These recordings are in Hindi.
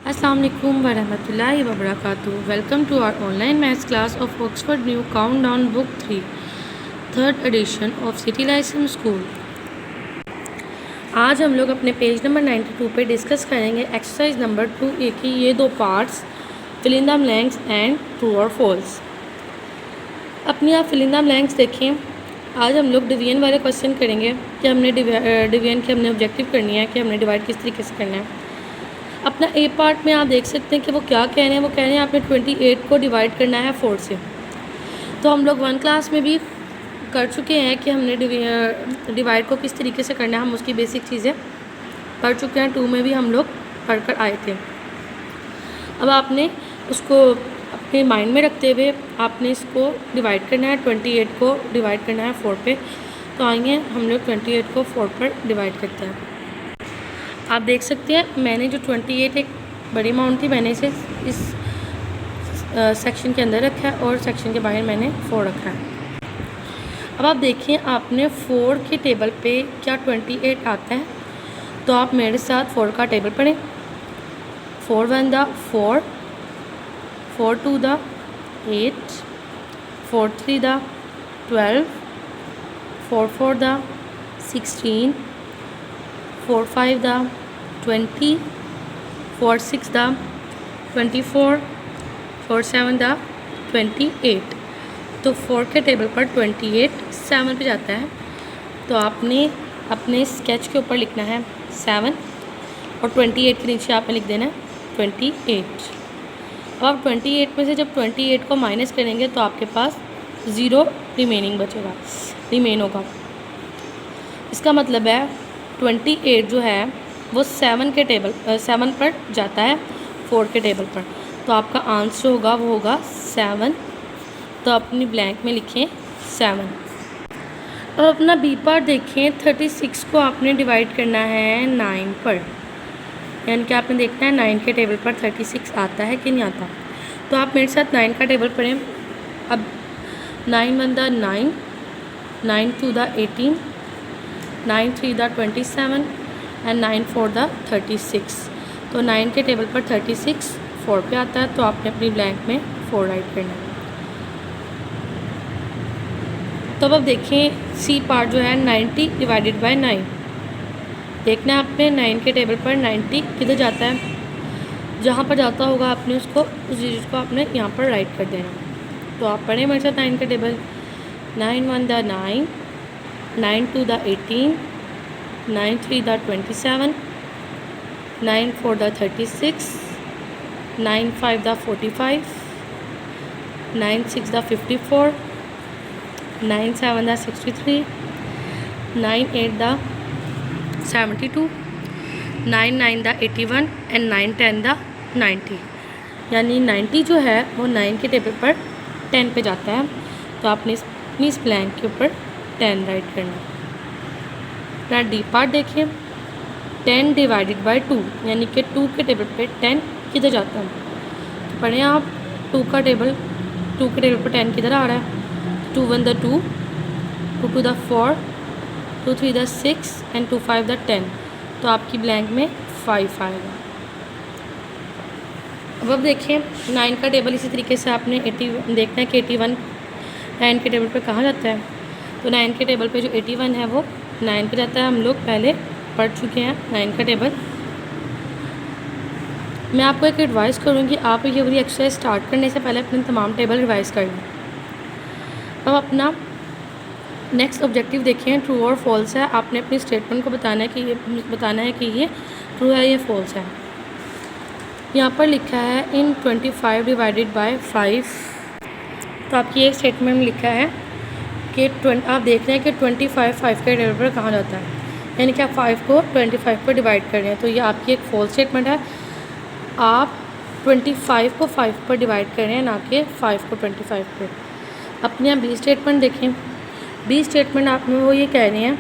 अस्सलाम वालेकुम वरहमतुल्लाहि वबरकातुहू। Welcome to our online maths class of Oxford new countdown book 3 third edition of city licence school. आज हम लोग अपने पेज नंबर 92 पे डिस्कस करेंगे एक्सरसाइज नंबर 2A की ये दो parts, fill in the blanks and true और फॉल्स। अपनी आप फिल इन द ब्लैंक्स देखें। आज हम लोग डिवीजन वाले क्वेश्चन करेंगे कि हमने डिवीजन की हमने ऑब्जेक्टिव करनी है कि हमने डिवाइड किस तरीके से करना है। अपना ए पार्ट में आप देख सकते हैं कि वो क्या कह रहे हैं। वो कह रहे हैं आपने 28 को डिवाइड करना है 4 से। तो हम लोग 1 क्लास में भी कर चुके हैं कि हमने डिवाइड को किस तरीके से करना है, हम उसकी बेसिक चीज़ें पढ़ चुके हैं। 2 में भी हम लोग पढ़ कर आए थे। अब आपने उसको अपने माइंड में रखते हुए आपने इसको डिवाइड करना है। 28 को डिवाइड करना है 4 पे। तो आइए हम लोग 28 को 4 पर डिवाइड करते हैं। आप देख सकते हैं मैंने जो 28 एक बड़ी अमाउंट थी, मैंने इसे इस सेक्शन के अंदर रखा है और सेक्शन के बाहर मैंने 4 रखा है। अब आप देखिए आपने 4 के टेबल पे क्या 28 आता है, तो आप मेरे साथ 4 का टेबल पढ़ें। 4 1 the 4, 4 2 the 8, 4 3 the 12, 4 4 the 16, 4 5 the 20, 4 6 the 24, 4 7 the 28। तो 4 के टेबल पर 28 7 पे जाता है। तो आपने अपने स्केच के ऊपर लिखना है 7 और 28 के नीचे आपने लिख देना है 28। अब आप 28 में से जब 28 को माइनस करेंगे तो आपके पास 0 रिमेन होगा। इसका मतलब है 28 जो है वो 7 पर जाता है 4 के टेबल पर। तो आपका आंसर होगा वो होगा 7। तो अपनी ब्लैंक में लिखें 7। अब अपना बी पार्ट देखें। 36 को आपने डिवाइड करना है 9 पर, यानी कि आपने देखना है 9 के टेबल पर 36 आता है कि नहीं आता। तो आप मेरे साथ 9 का टेबल पढ़ें। अब 9 1 the 9, 9 2 the 18, 9 3 the 27 and 9 4 the 36। तो 9 के टेबल पर 36 4 पे आता है। तो आपने अपनी ब्लैंक में 4 राइट करना है। तो अब देखें सी पार्ट जो है 90 डिवाइडेड बाय 9। देखना है आपने 9 के टेबल पर 90 किधर जाता है, जहाँ पर जाता होगा आपने उसको उस चीज़ को आपने यहाँ पर राइट कर देना। तो आप पढ़ें मेरे साथ 9 का table. 9 1 the 9, 9 2 the 18, 9 3 the 27, 9 4 the 36, 9 5 the 45, 9 6 the 54, 9 7 the 63, 9 8 the 72, 9 9 the 81 and 9 10 the 90। यानी 90 जो है वो 9 के टेबल पर 10 पे जाता है। तो आपने इस ब्लैंक के ऊपर 10 राइट करना है। अपना डी पार्ट देखिए। 10 डिवाइडेड बाय 2, यानी कि 2 के टेबल पे 10 किधर जाता है। तो पढ़ें आप 2 के टेबल पर 10 किधर आ रहा है। 2 1 the 2, 2 2 the 4, 2 3 the 6 and 2 5 the 10। तो आपकी ब्लैंक में 5 आएगा। अब देखिए 9 का टेबल इसी तरीके से आपने देखना है कि 81 9 के टेबल पे कहाँ जाता है। तो 9 के टेबल पे जो 81 है वो 9 पे जाता है। हम लोग पहले पढ़ चुके हैं 9 का टेबल। मैं आपको एक एडवाइस करूँगी, आप ये वाली एक्सरसाइज स्टार्ट करने से पहले अपने तमाम टेबल रिवाइज़ कर लें। अब अपना नेक्स्ट ऑब्जेक्टिव देखें। ट्रू और फॉल्स है। आपने अपनी स्टेटमेंट को बताना है कि ये ट्रू है, ये फॉल्स है। यहाँ पर लिखा है इन 25 डिवाइडेड बाय 5। तो आपकी एक स्टेटमेंट में लिखा है कि आप देख रहे हैं कि 25 5 के टेबल पर कहाँ जाता है, यानी कि आप 5 को 25 पर डिवाइड कर रहे हैं। तो ये आपकी एक फॉल्स स्टेटमेंट है। आप 25 को 5 पर डिवाइड कर रहे हैं, ना कि 5 को 25 पर। अपने यहाँ बी स्टेटमेंट देखें। बी स्टेटमेंट आप में वो ये कह रहे हैं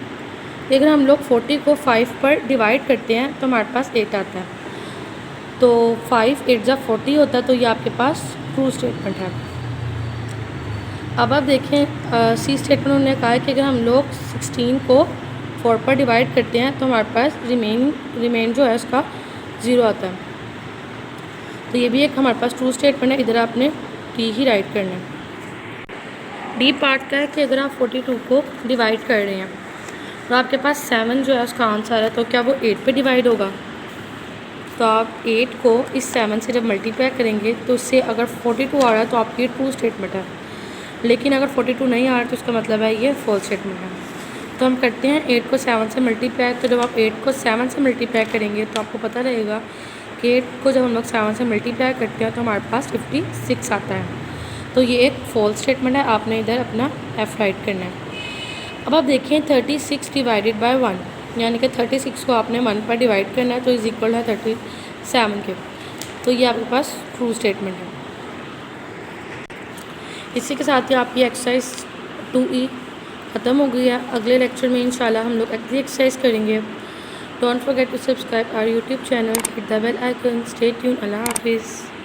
कि अगर हम लोग 40 को 5 पर डिवाइड करते हैं तो हमारे पास 8 आता है। तो 5 8 जा 40 होता है। तो ये आपके पास ट्रू स्टेटमेंट है। अब आप देखें सी स्टेटमेंट उन्होंने कहा है कि अगर हम लोग 16 को 4 पर डिवाइड करते हैं तो हमारे पास रिमेन जो है उसका 0 आता है। तो ये भी एक हमारे पास ट्रू स्टेटमेंट है, इधर आपने टी ही राइट करना है। डी पार्ट का है कि अगर आप 42 को डिवाइड कर रहे हैं तो आपके पास 7 जो है उसका आंसर है, तो क्या वो 8 पे डिवाइड होगा? तो आप 8 को इस 7 से जब मल्टीप्लाई करेंगे तो उससे अगर 42 आ रहा है तो आपकी ट्रू स्टेटमेंट है, लेकिन अगर 42 नहीं आ रहा तो उसका मतलब है ये फॉल्स स्टेटमेंट है। तो हम करते हैं 8 को 7 से मल्टीप्लाई। तो जब आप 8 को 7 से मल्टीप्लाई करेंगे तो आपको पता रहेगा कि 8 को जब हम लोग 7 से मल्टीप्लाई करते हैं तो हमारे पास 56 आता है। तो ये एक फॉल्स स्टेटमेंट है, आपने इधर अपना एफ राइट करना है। अब आप देखें 36 डिवाइडेड बाय 1, यानी कि 36 को आपने 1 पर डिवाइड करना है तो इज इक्वल है 37 के। तो ये आपके पास ट्रू स्टेटमेंट है। इसी के साथ ही आपकी एक्सरसाइज 2E ख़त्म हो गई है। अगले लेक्चर में इंशाल्लाह हम लोग अगली एक्सरसाइज करेंगे। Don't forget to subscribe our YouTube channel, hit the bell icon, stay tune. अल्लाह हाफिज़।